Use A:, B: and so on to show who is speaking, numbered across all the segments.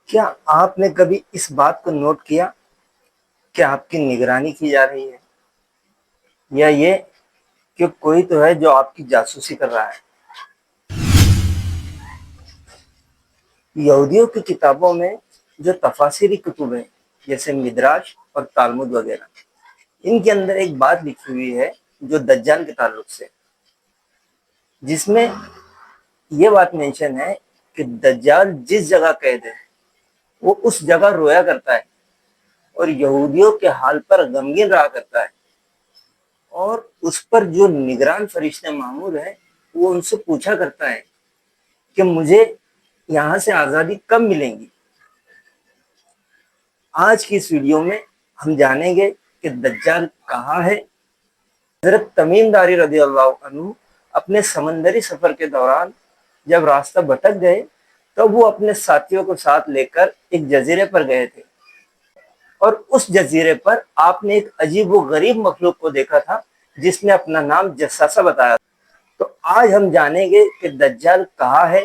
A: کیا آپ نے کبھی اس بات کو نوٹ کیا کہ آپ کی نگرانی کی جا رہی ہے، یا یہ کہ کوئی تو ہے جو آپ کی جاسوسی کر رہا ہے؟ یہودیوں کی کتابوں میں جو تفاسیری کتب ہیں جیسے مدراش اور تالمود وغیرہ، ان کے اندر ایک بات لکھی ہوئی ہے جو دجال کے تعلق سے، جس میں یہ بات مینشن ہے کہ دجال جس جگہ قید ہے وہ اس جگہ رویا کرتا ہے اور یہودیوں کے حال پر غمگین رہا کرتا ہے، اور اس پر جو نگران فرشتے معمور ہیں وہ ان سے پوچھا کرتا ہے کہ مجھے یہاں سے آزادی کب ملیں گی۔ آج کی اس ویڈیو میں ہم جانیں گے کہ دجال کہاں ہے۔ حضرت تمیم داری رضی اللہ عنہ اپنے سمندری سفر کے دوران جب راستہ بھٹک گئے تب وہ اپنے ساتھیوں کو ساتھ لے کر ایک جزیرے پر گئے تھے، اور اس جزیرے پر آپ نے ایک عجیب و غریب مخلوق کو دیکھا تھا جس نے اپنا نام جساسہ بتایا تھا۔ تو آج ہم جانیں گے کہ دجال کہاں ہے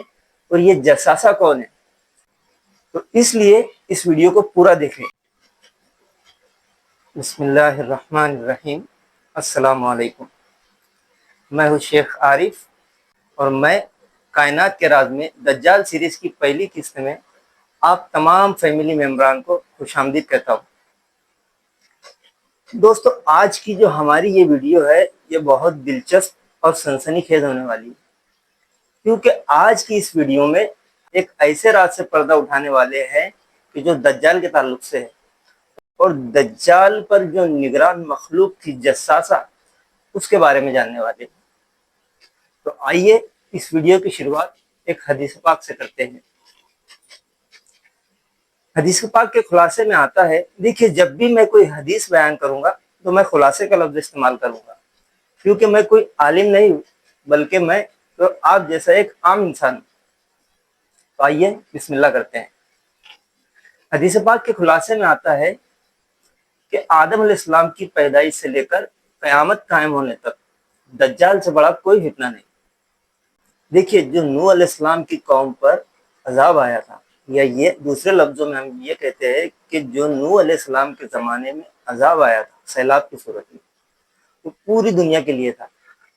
A: اور یہ جساسہ کون ہے، تو اس لیے اس ویڈیو کو پورا دیکھیں۔ بسم اللہ الرحمن الرحیم۔ السلام علیکم، میں ہوں شیخ عارف، اور میں کائنات کے راز میں دجال سیریز کی پہلی قسط میں آپ تمام فیملی ممبران کو خوش آمدید کہتا ہوں۔ دوستو، آج کی جو ہماری یہ ویڈیو ہے یہ بہت دلچسپ اور سنسنی خیز ہونے والی ہے، کیونکہ آج کی اس ویڈیو میں ایک ایسے راز سے پردہ اٹھانے والے ہیں کہ جو دجال کے تعلق سے ہے، اور دجال پر جو نگران مخلوق تھی جساسہ، اس کے بارے میں جاننے والے ہیں۔ تو آئیے اس ویڈیو کی شروعات ایک حدیث پاک سے کرتے ہیں۔ حدیث پاک کے خلاصے میں آتا ہے، دیکھیے جب بھی میں کوئی حدیث بیان کروں گا تو میں خلاصے کا لفظ استعمال کروں گا، کیونکہ میں کوئی عالم نہیں ہوں، بلکہ میں تو آپ جیسا ایک عام انسان ہوں۔ تو آئیے بسم اللہ کرتے ہیں۔ حدیث پاک کے خلاصے میں آتا ہے کہ آدم علیہ السلام کی پیدائش سے لے کر قیامت قائم ہونے تک دجال سے بڑا کوئی فتنہ نہیں۔ دیکھیے، جو نوح علیہ السلام کی قوم پر عذاب آیا تھا، یا یہ دوسرے لفظوں میں ہم یہ کہتے ہیں کہ جو نوح علیہ السلام کے زمانے میں عذاب آیا تھا سیلاب کی صورت میں، وہ پوری دنیا کے لیے تھا،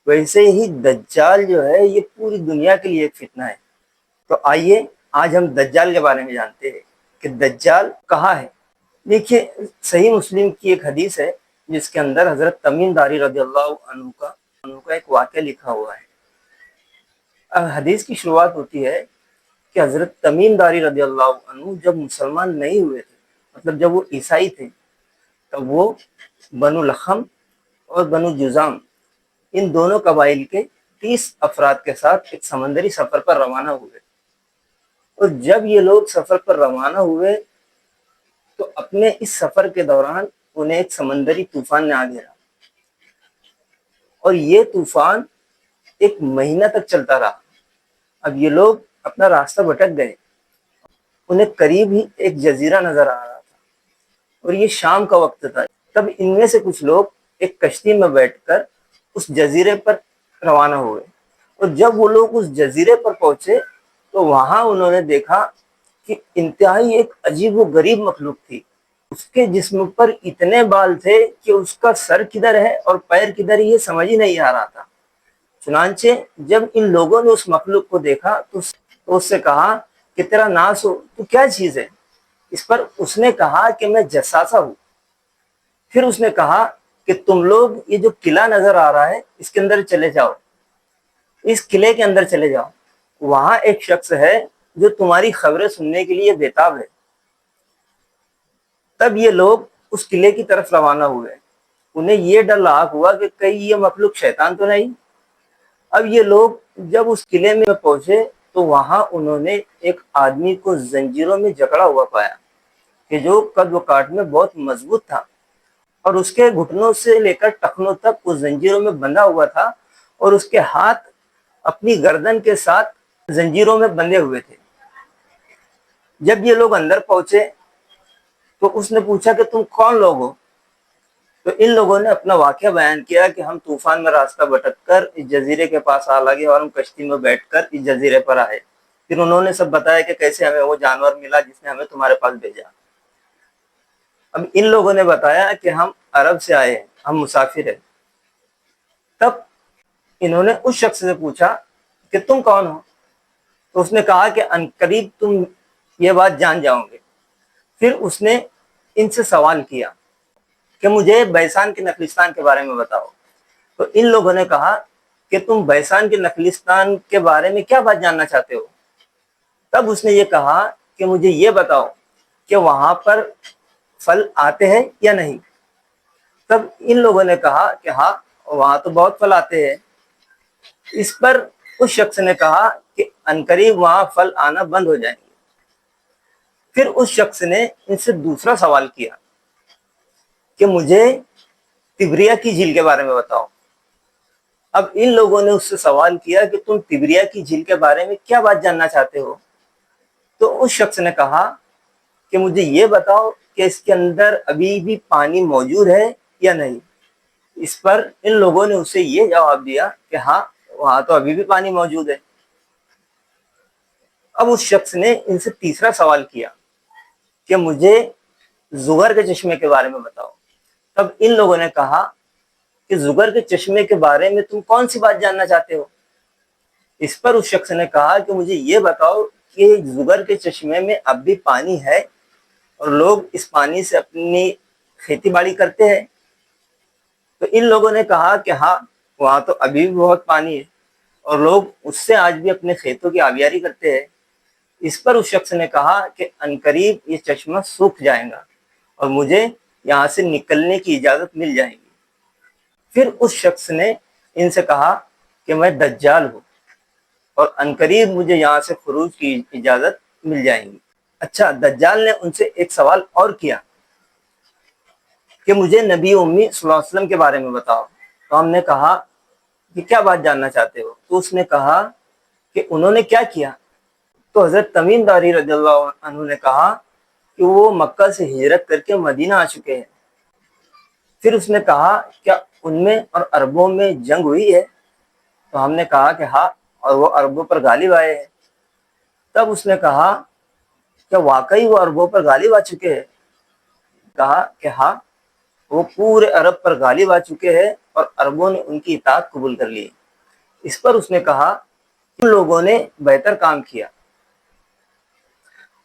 A: ویسے ہی دجال جو ہے یہ پوری دنیا کے لیے ایک فتنہ ہے۔ تو آئیے آج ہم دجال کے بارے میں جانتے ہیں کہ دجال کہاں ہے۔ دیکھیے، صحیح مسلم کی ایک حدیث ہے جس کے اندر حضرت تمیم داری رضی اللہ عنہ کا ایک واقعہ لکھا ہوا ہے۔ اب حدیث کی شروعات ہوتی ہے کہ حضرت تمیم داری رضی اللہ عنہ جب مسلمان نہیں ہوئے تھے، مطلب جب وہ عیسائی تھے، تب وہ بنو لخم اور بنو جزام، ان دونوں قبائل کے 30 افراد کے ساتھ ایک سمندری سفر پر روانہ ہوئے، اور جب یہ لوگ سفر پر روانہ ہوئے تو اپنے اس سفر کے دوران انہیں ایک سمندری طوفان نے آ گھیرا، اور یہ طوفان ایک مہینہ تک چلتا رہا۔ اب یہ لوگ اپنا راستہ بھٹک گئے، انہیں قریب ہی ایک جزیرہ نظر آ رہا تھا، اور یہ شام کا وقت تھا۔ تب ان میں سے کچھ لوگ ایک کشتی میں بیٹھ کر اس جزیرے پر روانہ ہوئے، اور جب وہ لوگ اس جزیرے پر پہنچے تو وہاں انہوں نے دیکھا کہ انتہائی ایک عجیب و غریب مخلوق تھی۔ اس کے جسم پر اتنے بال تھے کہ اس کا سر کدھر ہے اور پیر کدھر ہے یہ سمجھ ہی نہیں آ رہا تھا۔ چنانچہ جب ان لوگوں نے اس مخلوق کو دیکھا تو اس سے کہا کہ تیرا ناس ہو، تو کیا چیز ہے؟ اس پر اس نے کہا کہ میں جساسہ ہوں۔ پھر اس نے کہا کہ تم لوگ یہ جو قلعہ نظر آ رہا ہے اس کے اندر چلے جاؤ، اس قلعے کے اندر چلے جاؤ، وہاں ایک شخص ہے جو تمہاری خبریں سننے کے لیے بےتاب ہے۔ تب یہ لوگ اس قلعے کی طرف روانہ ہوئے، انہیں یہ ڈر لاحق ہوا کہ کہیں یہ مخلوق شیطان تو نہیں۔ اب یہ لوگ جب اس قلعے میں پہنچے تو وہاں انہوں نے ایک آدمی کو زنجیروں میں جکڑا ہوا پایا کہ جو قد و کاٹ میں بہت مضبوط تھا، اور اس کے گھٹنوں سے لے کر ٹخنوں تک وہ زنجیروں میں بندھا ہوا تھا، اور اس کے ہاتھ اپنی گردن کے ساتھ زنجیروں میں بندھے ہوئے تھے۔ جب یہ لوگ اندر پہنچے تو اس نے پوچھا کہ تم کون لوگ ہو؟ تو ان لوگوں نے اپنا واقعہ بیان کیا کہ ہم طوفان میں راستہ بھٹک کر اس جزیرے کے پاس آ لگے، اور ہم کشتی میں بیٹھ کر اس جزیرے پر آئے۔ پھر انہوں نے سب بتایا کہ کیسے ہمیں وہ جانور ملا جس نے ہمیں تمہارے پاس بھیجا۔ اب ان لوگوں نے بتایا کہ ہم عرب سے آئے ہیں، ہم مسافر ہیں۔ تب انہوں نے اس شخص سے پوچھا کہ تم کون ہو؟ تو اس نے کہا کہ عنقریب تم یہ بات جان جاؤ گے۔ پھر اس نے ان سے سوال کیا کہ مجھے بیسان کے نخلستان کے بارے میں بتاؤ۔ تو ان لوگوں نے کہا کہ تم بیسان کے نخلستان کے بارے میں کیا بات جاننا چاہتے ہو؟ تب اس نے یہ کہا کہ مجھے یہ بتاؤ کہ وہاں پر پھل آتے ہیں یا نہیں۔ تب ان لوگوں نے کہا کہ ہاں وہاں تو بہت پھل آتے ہیں۔ اس پر اس شخص نے کہا کہ عنقریب وہاں پھل آنا بند ہو جائیں گے۔ پھر اس شخص نے ان سے دوسرا سوال کیا کہ مجھے تبریہ کی جھیل کے بارے میں بتاؤ۔ اب ان لوگوں نے اس سے سوال کیا کہ تم تبریہ کی جھیل کے بارے میں کیا بات جاننا چاہتے ہو؟ تو اس شخص نے کہا کہ مجھے یہ بتاؤ کہ اس کے اندر ابھی بھی پانی موجود ہے یا نہیں۔ اس پر ان لوگوں نے اسے یہ جواب دیا کہ ہاں وہاں تو ابھی بھی پانی موجود ہے۔ اب اس شخص نے ان سے تیسرا سوال کیا کہ مجھے زغر کے چشمے کے بارے میں بتاؤ۔ تب ان لوگوں نے کہا کہ زغر کے چشمے کے بارے میں تم کون سی بات جاننا چاہتے ہو؟ اس پر اس شخص نے کہا کہ مجھے یہ بتاؤ کہ زغر کے چشمے میں اب بھی پانی ہے اور لوگ اس پانی سے اپنی کھیتی باڑی کرتے ہیں۔ تو ان لوگوں نے کہا کہ ہاں وہاں تو ابھی بھی بہت پانی ہے اور لوگ اس سے آج بھی اپنے کھیتوں کی آبیاری کرتے ہیں۔ اس پر اس شخص نے کہا کہ عنقریب یہ چشمہ سوکھ جائے گا اور مجھے یہاں سے نکلنے کی اجازت مل جائے گی۔ پھر اس شخص نے ان سے کہا کہ میں دجال ہوں اور عنقریب مجھے یہاں سے خروج کی اجازت مل جائے گی۔ اچھا، دجال نے ان سے ایک سوال اور کیا کہ مجھے نبی امی صلی اللہ علیہ وسلم کے بارے میں بتاؤ۔ تو ہم نے کہا کہ کیا بات جاننا چاہتے ہو؟ تو اس نے کہا کہ انہوں نے کیا کیا؟ تو حضرت تمیم داری رضی اللہ عنہ نے کہا کہ وہ مکہ سے ہجرت کر کے مدینہ آ چکے ہیں۔ پھر اس نے کہا کیا ان میں اور عربوں میں جنگ ہوئی ہے؟ تو ہم نے کہا کہ ہاں، اور وہ عربوں پر غالب آئے ہیں۔ تب اس نے کہا کیا واقعی وہ عربوں پر غالب آ چکے ہیں؟ کہا کہ ہاں وہ پورے عرب پر غالب آ چکے ہیں اور عربوں نے ان کی اطاعت قبول کر لی۔ اس پر اس نے کہا ان لوگوں نے بہتر کام کیا۔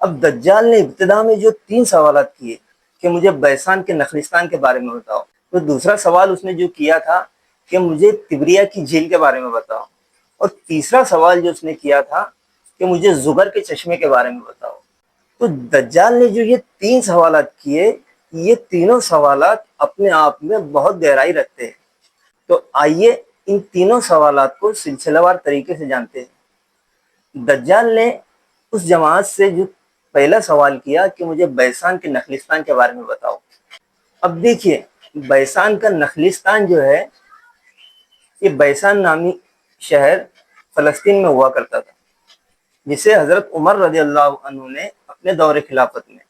A: اب دجال نے ابتدا میں جو 3 سوالات کیے کہ مجھے بیسان کے نخلستان کے بارے میں بتاؤ، تو دوسرا سوال اس نے جو کیا تھا کہ مجھے تبریہ کی جھیل کے بارے میں بتاؤ، اور تیسرا سوال جو اس نے کیا تھا کہ مجھے زغر کے چشمے کے بارے میں بتاؤ۔ تو دجال نے جو یہ 3 سوالات کیے، یہ تینوں سوالات اپنے آپ میں بہت گہرائی رکھتے ہیں۔ تو آئیے ان تینوں سوالات کو سلسلہ وار طریقے سے جانتے ہیں۔ دجال نے اس جماعت سے جو پہلا سوال کیا کہ مجھے بیسان کے نخلستان کے بارے میں بتاؤ۔ اب دیکھیے، بیسان کا نخلستان جو ہے، یہ بیسان نامی شہر فلسطین میں ہوا کرتا تھا، جسے حضرت عمر رضی اللہ عنہ نے اپنے دور خلافت میں،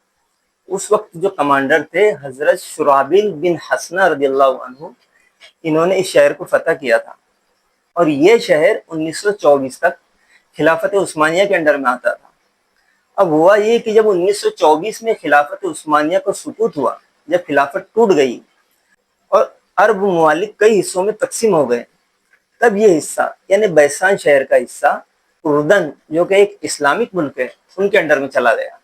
A: اس وقت جو کمانڈر تھے حضرت شرحبیل بن حسنہ رضی اللہ عنہ، انہوں نے اس شہر کو فتح کیا تھا، اور یہ شہر 1924 تک خلافت عثمانیہ کے انڈر میں آتا تھا۔ اب ہوا یہ کہ جب 1924 میں خلافت عثمانیہ کو سقوط ہوا، جب خلافت ٹوٹ گئی اور عرب ممالک کئی حصوں میں تقسیم ہو گئے، تب یہ حصہ یعنی بیسان شہر کا حصہ اردن، جو کہ ایک اسلامک ملک ہے، ان کے انڈر میں چلا گیا۔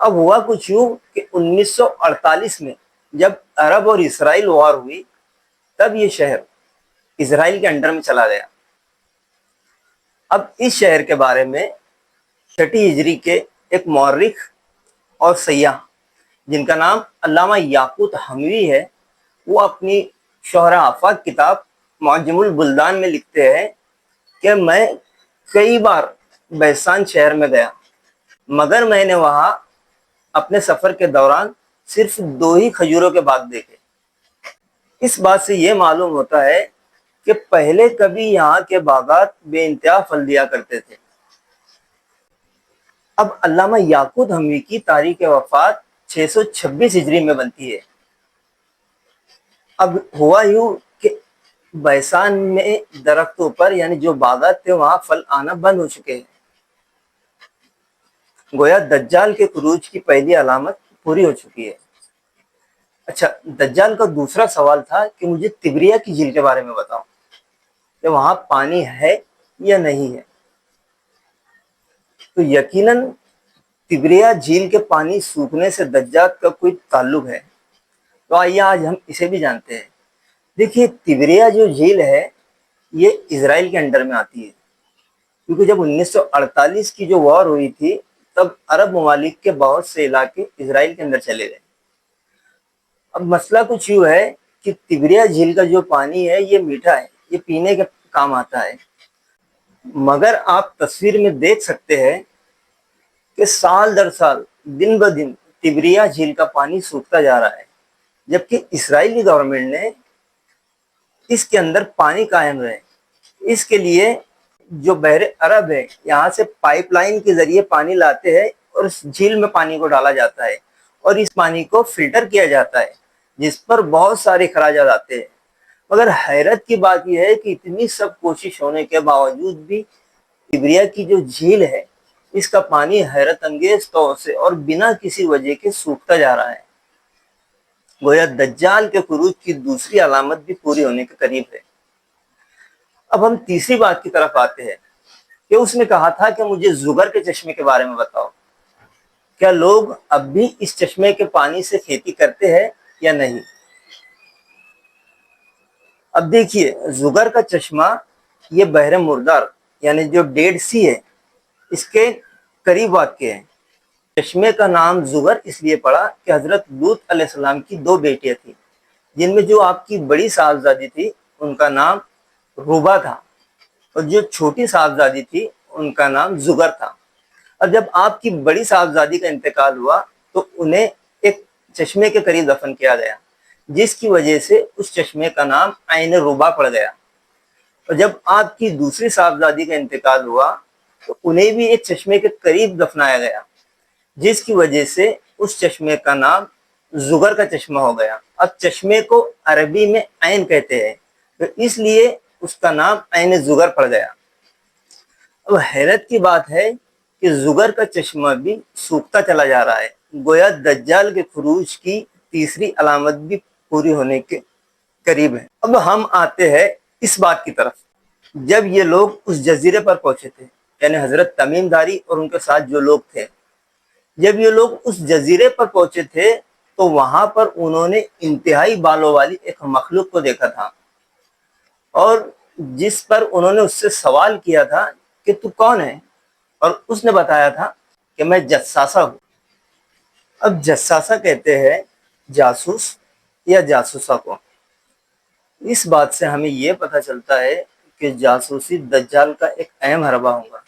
A: اب ہوا کچھ یوں کہ 1948 میں جب عرب اور اسرائیل وار ہوئی، تب یہ شہر اسرائیل کے انڈر میں چلا گیا۔ اب اس شہر کے بارے میں 6 ہجری کے ایک مورخ اور سیاح جن کا نام علامہ یاقوت حموی ہے، وہ اپنی شہرہ آفاق کتاب معجم البلدان میں لکھتے ہیں کہ میں کئی بار بیسان شہر میں گیا، مگر میں نے وہاں اپنے سفر کے دوران صرف 2 ہی کھجوروں کے باغ دیکھے۔ اس بات سے یہ معلوم ہوتا ہے کہ پہلے کبھی یہاں کے باغات بے انتہا پھل دیا کرتے تھے۔ اب علامہ یاقوت حموی کی تاریخ وفات 626 ہجری میں بنتی ہے۔ اب ہوا یوں کہ بیسان میں درختوں پر یعنی جو باغات تھے وہاں پھل آنا بند ہو چکے ہیں، گویا دجال کے خروج کی پہلی علامت پوری ہو چکی ہے۔ اچھا، دجال کا دوسرا سوال تھا کہ مجھے تبریہ کی جھیل کے بارے میں بتاؤ کہ وہاں پانی ہے یا نہیں ہے۔ تو یقیناً تبریہ جھیل کے پانی سوکھنے سے دجال کا کوئی تعلق ہے، تو آئیے آج ہم اسے بھی جانتے ہیں۔ دیکھیے، تبریہ جو جھیل ہے یہ اسرائیل کے انڈر میں آتی ہے، کیونکہ جب 1948 کی جو وار ہوئی تھی تب عرب ممالک کے بہت سے علاقے اسرائیل کے اندر چلے گئے۔ اب مسئلہ کچھ یوں ہے کہ تبریہ جھیل کا جو پانی ہے یہ میٹھا ہے، یہ پینے کے کام آتا ہے، مگر آپ تصویر میں دیکھ سکتے ہیں کہ سال در سال دن بدن تبریہ جھیل کا پانی سوکھتا جا رہا ہے، جبکہ اسرائیلی گورنمنٹ نے اس کے اندر پانی قائم رہے اس کے لیے جو بحر عرب ہے یہاں سے پائپ لائن کے ذریعے پانی لاتے ہیں اور اس جھیل میں پانی کو ڈالا جاتا ہے اور اس پانی کو فلٹر کیا جاتا ہے، جس پر بہت سارے اخراجات آتے ہیں۔ مگر حیرت کی بات یہ ہے کہ اتنی سب کوشش ہونے کے باوجود بھی تبریہ کی جو جھیل ہے اس کا پانی حیرت انگیز طور سے اور بنا کسی وجہ کے سوکھتا جا رہا ہے۔ گویا دجال کے خروج کی دوسری علامت بھی پوری ہونے کے قریب ہے۔ اب ہم تیسری بات کی طرف آتے ہیں کہ اس نے کہا تھا کہ مجھے زغر کے چشمے کے بارے میں بتاؤ، کیا لوگ اب بھی اس چشمے کے پانی سے کھیتی کرتے ہیں یا نہیں؟ اب دیکھیے، زغر کا چشمہ یہ بحر مردار یعنی جو ڈیڈ سی ہے اس کے قریب واقع ہے۔ چشمے کا نام زغر اس لیے پڑا کہ حضرت لوط علیہ السلام کی دو بیٹیاں تھیں، جن میں جو آپ کی بڑی صاحبزادی تھی ان کا نام روبا تھا اور جو چھوٹی صاحبزادی تھی ان کا نام زغر تھا۔ اور جب آپ کی بڑی صاحبزادی کا انتقال ہوا تو انہیں ایک چشمے کے قریب دفن کیا گیا، جس کی وجہ سے اس چشمے کا نام عین روبا پڑ گیا۔ اور جب آپ کی دوسری صاحبزادی کا انتقال ہوا تو انہیں بھی ایک چشمے کے قریب دفنایا گیا، جس کی وجہ سے اس چشمے کا نام زغر کا چشمہ ہو گیا۔ اب چشمے کو عربی میں عین کہتے ہیں تو اس لیے اس کا نام عین زغر پڑ گیا۔ اب حیرت کی بات ہے کہ زغر کا چشمہ بھی سوکھتا چلا جا رہا ہے، گویا دجال کے خروج کی تیسری علامت بھی پوری ہونے کے قریب ہے۔ اب ہم آتے ہیں اس بات کی طرف، جب یہ لوگ اس جزیرے پر پہنچے تھے یعنی حضرت تمیم داری اور ان کے ساتھ جو لوگ تھے، جب یہ لوگ اس جزیرے پر پہنچے تھے تو وہاں پر انہوں نے انتہائی بالوں والی ایک مخلوق کو دیکھا تھا، اور جس پر انہوں نے اس سے سوال کیا تھا کہ تو کون ہے، اور اس نے بتایا تھا کہ میں جساسہ ہوں۔ اب جساسہ کہتے ہیں جاسوس یا جاسوسہ کو۔ اس بات سے ہمیں یہ پتہ چلتا ہے کہ جاسوسی دجال کا ایک اہم حربہ ہوگا،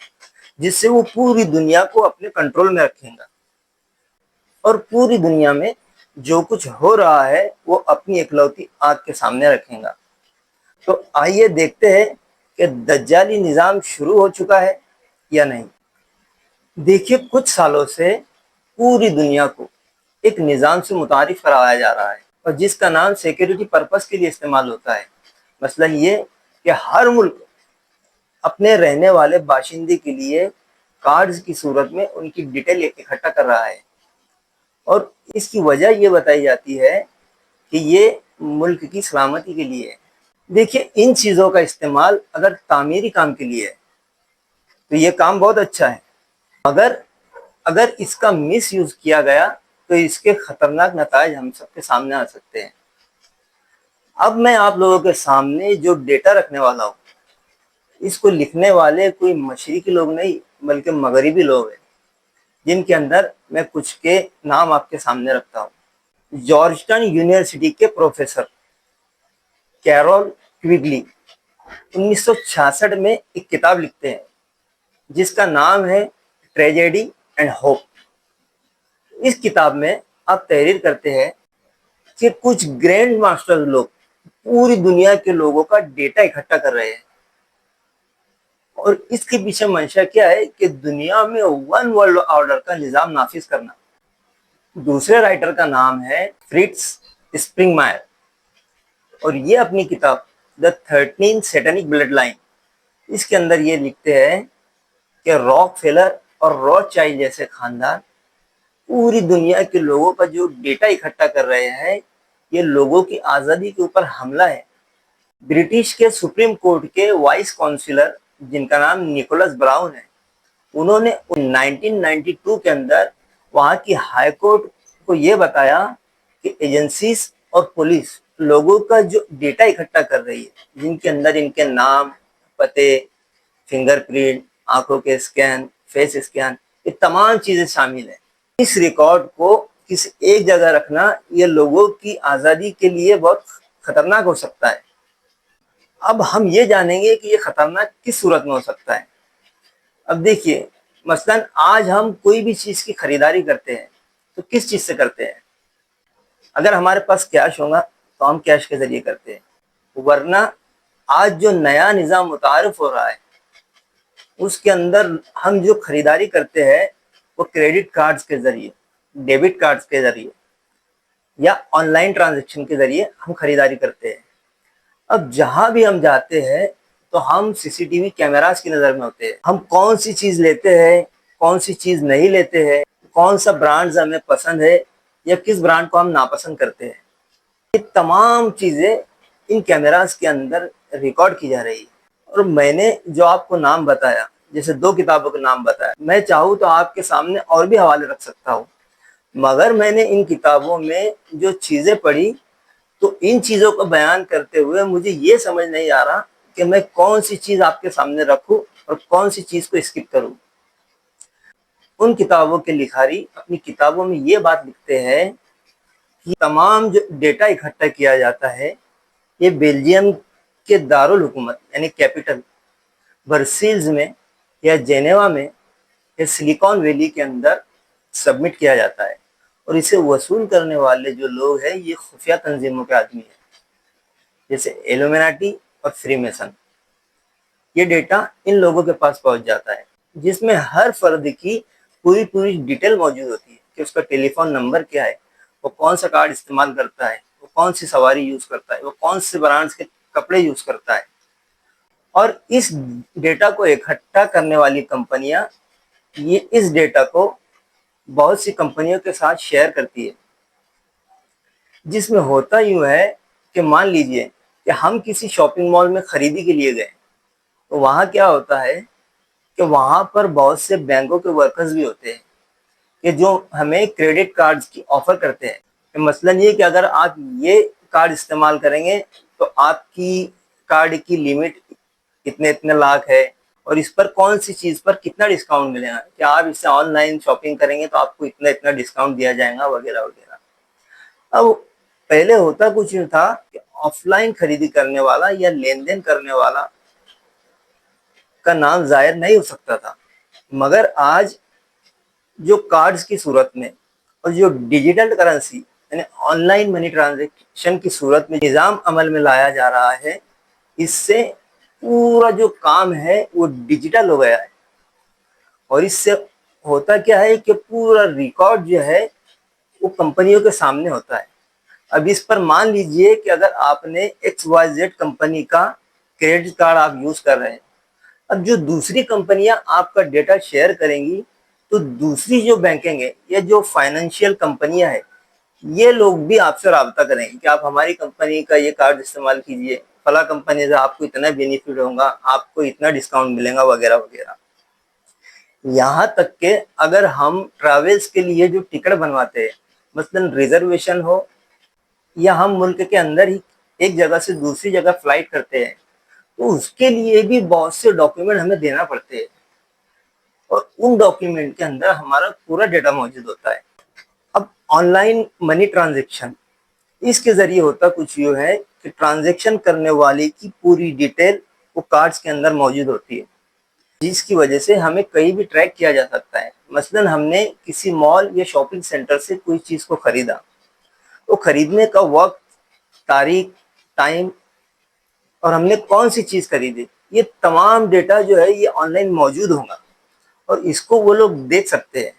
A: جس سے وہ پوری دنیا کو اپنے کنٹرول میں رکھیں گا اور پوری دنیا میں جو کچھ ہو رہا ہے وہ اپنی اکلوتی آنکھ کے سامنے رکھیں گا۔ تو آئیے دیکھتے ہیں کہ دجالی نظام شروع ہو چکا ہے یا نہیں۔ دیکھیے، کچھ سالوں سے پوری دنیا کو ایک نظام سے متعارف کرایا جا رہا ہے اور جس کا نام سیکیورٹی پرپس کے لیے استعمال ہوتا ہے۔ مثلا یہ کہ ہر ملک اپنے رہنے والے باشندے کے لیے کارڈز کی صورت میں ان کی ڈیٹیل اکٹھا کر رہا ہے، اور اس کی وجہ یہ بتائی جاتی ہے کہ یہ ملک کی سلامتی کے لیے ہے۔ دیکھیے، ان چیزوں کا استعمال اگر تعمیری کام کے لیے ہے تو یہ کام بہت اچھا ہے، مگر اگر اس کا مس یوز کیا گیا تو اس کے خطرناک نتائج ہم سب کے سامنے آ سکتے ہیں۔ اب میں آپ لوگوں کے سامنے جو ڈیٹا رکھنے والا ہوں اس کو لکھنے والے کوئی مشرقی لوگ نہیں بلکہ مغربی لوگ ہیں، جن کے اندر میں کچھ کے نام آپ کے سامنے رکھتا ہوں۔ جارج ٹاؤن یونیورسٹی کے پروفیسر کیرول کویگلی 1966 میں ایک کتاب لکھتے ہیں جس کا نام ہے ٹریجڈی اینڈ ہوپ۔ اس کتاب میں آپ تحریر کرتے ہیں کہ کچھ گرینڈ ماسٹر لوگ پوری دنیا کے لوگوں کا ڈیٹا اکٹھا کر رہے ہیں، اور اس کے پیچھے منشا کیا ہے کہ دنیا میں ون ورلڈ آرڈر کا نظام نافذ کرنا۔ دوسرے رائٹر کا نام ہے فریٹز اسپرنگ مائر، اور یہ اپنی کتاب دا 13 سیٹنک بلڈ لائن اس کے اندر یہ لکھتے ہیں کہ راک فیلر اور روث چائلڈ جیسے خاندان پوری دنیا کے لوگوں کا جو ڈیٹا اکٹھا کر رہے ہیں، یہ لوگوں کی آزادی کے اوپر حملہ ہے۔ برٹش کے سپریم کورٹ کے وائس کونسلر جن کا نام نکولس براؤن ہے، انہوں نے 1992 کے اندر وہاں کی ہائی کورٹ کو یہ بتایا کہ ایجنسیز اور پولیس لوگوں کا جو ڈیٹا اکٹھا کر رہی ہے، جن کے اندر ان کے نام، پتے، فنگر پرنٹ، آنکھوں کے اسکین، فیس اسکین، یہ تمام چیزیں شامل ہیں۔ اس ریکارڈ کو کسی ایک جگہ رکھنا یہ لوگوں کی آزادی کے لیے بہت خطرناک ہو سکتا ہے۔ اب ہم یہ جانیں گے کہ یہ خطرناک کس صورت میں ہو سکتا ہے۔ اب دیکھیے، مثلا آج ہم کوئی بھی چیز کی خریداری کرتے ہیں تو کس چیز سے کرتے ہیں؟ اگر ہمارے پاس کیش ہوگا تو ہم کیش کے ذریعے کرتے ہیں، ورنہ آج جو نیا نظام متعارف ہو رہا ہے اس کے اندر ہم جو خریداری کرتے ہیں وہ کریڈٹ کارڈز کے ذریعے، ڈیبٹ کارڈز کے ذریعے یا آن لائن ٹرانزیکشن کے ذریعے ہم خریداری کرتے ہیں۔ اب جہاں بھی ہم جاتے ہیں تو ہم سی سی ٹی وی کیمراز کی نظر میں ہوتے ہیں۔ ہم کون سی چیز لیتے ہیں، کون سی چیز نہیں لیتے ہیں، کون سا برانڈز ہمیں پسند ہے یا کس برانڈ کو ہم ناپسند کرتے ہیں، یہ تمام چیزیں ان کیمراز کے اندر ریکارڈ کی جا رہی ہے۔ اور میں نے جو آپ کو نام بتایا، جیسے 2 کتابوں کے نام بتایا، میں چاہوں تو آپ کے سامنے اور بھی حوالے رکھ سکتا ہوں، مگر میں نے ان کتابوں میں جو چیزیں پڑھی تو ان چیزوں کو بیان کرتے ہوئے مجھے یہ سمجھ نہیں آ رہا کہ میں کون سی چیز آپ کے سامنے رکھوں اور کون سی چیز کو اسکپ کروں۔ ان کتابوں کے لکھاری اپنی کتابوں میں یہ بات لکھتے ہیں کہ تمام جو ڈیٹا اکٹھا کیا جاتا ہے یہ بیلجیم کے دارالحکومت یعنی کیپٹل برسلز میں یا جینیوا میں یا سلیکان ویلی کے اندر سبمٹ کیا جاتا ہے، اور اسے وصول کرنے والے جو لوگ ہیں یہ خفیہ تنظیموں کے آدمی ہیں، جیسے ایلومیناٹی اور فری میسن۔ یہ ڈیٹا ان لوگوں کے پاس پہنچ جاتا ہے جس میں ہر فرد کی پوری ڈیٹیل موجود ہوتی ہے کہ اس کا ٹیلی فون نمبر کیا ہے، وہ کون سا کارڈ استعمال کرتا ہے، وہ کون سی سواری یوز کرتا ہے، وہ کون سے برانڈز کے کپڑے یوز کرتا ہے۔ اور اس ڈیٹا کو اکٹھا کرنے والی کمپنیاں یہ اس ڈیٹا کو بہت سی کمپنیوں کے ساتھ شیئر کرتی ہے، جس میں ہوتا یوں ہے کہ مان لیجئے کہ ہم کسی شاپنگ مال میں خریدی کے لیے گئے، تو وہاں کیا ہوتا ہے کہ وہاں پر بہت سے بینکوں کے ورکرز بھی ہوتے ہیں کہ جو ہمیں کریڈٹ کارڈز کی آفر کرتے ہیں، کہ مثلا یہ کہ اگر آپ یہ کارڈ استعمال کریں گے تو آپ کی کارڈ کی لیمٹ اتنے لاکھ ہے، اور اس پر کون سی چیز پر کتنا ڈسکاؤنٹ ملے گا، کہ آپ اس سے آن لائن شاپنگ کریں گے تو آپ کو اتنا ڈسکاؤنٹ دیا جائے گا وغیرہ وغیرہ۔ اب پہلے ہوتا کچھ یوں تھا کہ آف لائن خریدی کرنے والا یا لین دین کرنے والا کا نام ظاہر نہیں ہو سکتا تھا، مگر آج جو کارڈز کی صورت میں اور جو ڈیجیٹل کرنسی یعنی آن لائن منی ٹرانزیکشن کی صورت میں نظام عمل میں لایا جا رہا ہے، اس سے پورا جو کام ہے وہ ڈیجیٹل ہو گیا ہے، اور اس سے ہوتا کیا ہے کہ پورا ریکارڈ جو ہے وہ کمپنیوں کے سامنے ہوتا ہے۔ اب اس پر مان لیجئے کہ اگر آپ نے XYZ کمپنی کا کریڈٹ کارڈ آپ یوز کر رہے ہیں، اب جو دوسری کمپنیاں آپ کا ڈیٹا شیئر کریں گی تو دوسری جو بینکنگ ہے یا جو فائنینشیل کمپنیاں ہیں یہ لوگ بھی آپ سے رابطہ کریں گے کہ آپ ہماری کمپنی کا یہ کارڈ استعمال کیجئے، فلاں کمپنی سے آپ کو اتنا بینیفٹ ہوگا، آپ کو اتنا ڈسکاؤنٹ ملے گا وغیرہ وغیرہ۔ یہاں تک کہ اگر ہم ٹریولز کے لیے جو ٹکٹ بنواتے ہیں، مثلا ریزرویشن ہو یا ہم ملک کے اندر ہی ایک جگہ سے دوسری جگہ فلائٹ کرتے ہیں، تو اس کے لیے بھی بہت سے ڈاکیومنٹ ہمیں دینا پڑتے ہیں، اور ان ڈاکیومنٹ کے اندر ہمارا پورا ڈیٹا موجود ہوتا ہے۔ اب آن لائن منی ٹرانزیکشن، اس کے ذریعے ہوتا کچھ یوں ہے کہ ٹرانزیکشن کرنے والے کی پوری ڈیٹیل وہ کارڈز کے اندر موجود ہوتی ہے، جس کی وجہ سے ہمیں کہیں بھی ٹریک کیا جا سکتا ہے۔ مثلا ہم نے کسی مال یا شاپنگ سینٹر سے کوئی چیز کو خریدا، تو خریدنے کا وقت، تاریخ، ٹائم، اور ہم نے کون سی چیز خریدی، یہ تمام ڈیٹا جو ہے یہ آن لائن موجود ہوگا، اور اس کو وہ لوگ دیکھ سکتے ہیں۔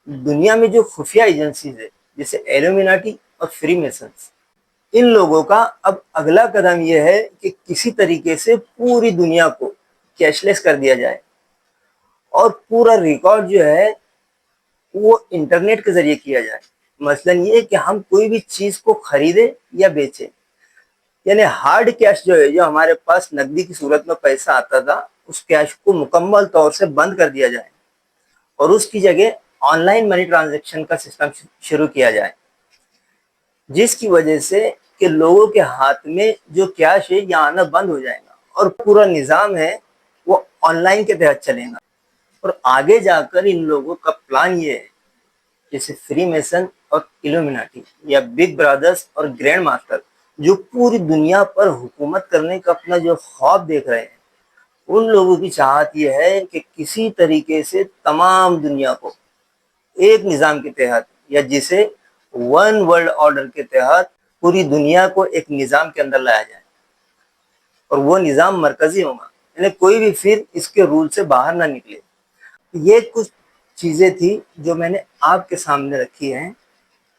A: دنیا میں جو خفیہ ایجنسیز ہے جیسے ایلومیناٹی اور فری میسنز، ان لوگوں کا اب اگلا قدم یہ ہے کہ کسی طریقے سے پوری دنیا کو کیش لیس کر دیا جائے، اور پورا ریکارڈ جو ہے وہ انٹرنیٹ کے ذریعے کیا جائے۔ مثلاً یہ کہ ہم کوئی بھی چیز کو خریدیں یا بیچیں، یعنی ہارڈ کیش جو ہے، جو ہمارے پاس نقدی کی صورت میں پیسہ آتا تھا، اس کیش کو مکمل طور سے بند کر دیا جائے اور اس کی جگہ آن لائن منی ٹرانزیکشن کا سسٹم شروع کیا جائے، جس کی وجہ سے کہ لوگوں کے ہاتھ میں جو کیش ہے یہ آنا بند ہو جائے گا اور پورا نظام ہے وہ آن لائن کے تحت چلے گا۔ اور آگے جا کر ان لوگوں کا پلان یہ ہے، جیسے فری میسن اور ایلومیناٹی یا بگ برادرز اور گرینڈ ماسٹر، جو پوری دنیا پر حکومت کرنے کا اپنا جو خواب دیکھ رہے ہیں، ان لوگوں کی چاہت یہ ہے کہ کسی طریقے سے تمام دنیا کو ایک نظام کے تحت، یا جسے ون ورلڈ آرڈر کے تحت، پوری دنیا کو ایک نظام کے اندر لایا جائے، اور وہ نظام مرکزی ہوگا، یعنی کوئی بھی پھر اس کے رول سے باہر نہ نکلے۔ یہ کچھ چیزیں تھی جو میں نے آپ کے سامنے رکھی ہیں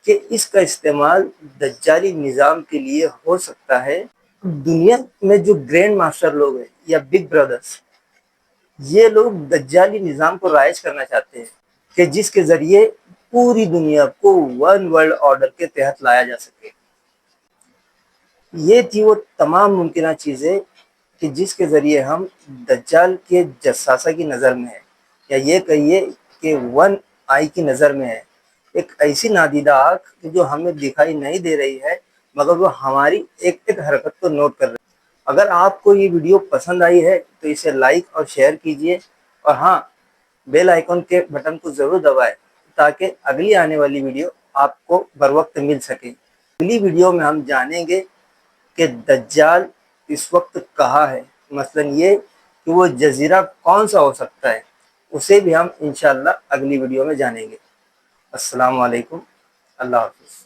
A: کہ اس کا استعمال دجالی نظام کے لیے ہو سکتا ہے۔ دنیا میں جو گرینڈ ماسٹر لوگ ہیں یا بگ برادرز، یہ لوگ دجالی نظام کو رائج کرنا چاہتے ہیں کہ جس کے ذریعے پوری دنیا کو ون ورلڈ آرڈر کے تحت لایا جا سکے۔ یہ تھی وہ تمام ممکنہ چیزیں کہ جس کے ذریعے ہم دجال کے جساسہ کی نظر میں ہیں، یا یہ کہیے کہ ون آئی کی نظر میں ہے، ایک ایسی نادیدہ آنکھ جو ہمیں دکھائی نہیں دے رہی ہے مگر وہ ہماری ایک ایک حرکت کو نوٹ کر رہی ہے۔ اگر آپ کو یہ ویڈیو پسند آئی ہے تو اسے لائک اور شیئر کیجئے، اور ہاں، بیل آئیکن کے بٹن کو ضرور دبائیں تاکہ اگلی آنے والی ویڈیو آپ کو بر وقت مل سکے۔ اگلی ویڈیو میں ہم جانیں گے کہ دجال اس وقت کہاں ہے، مثلا یہ کہ وہ جزیرہ کون سا ہو سکتا ہے، اسے بھی ہم انشاءاللہ اگلی ویڈیو میں جانیں گے۔ السلام علیکم، اللہ حافظ۔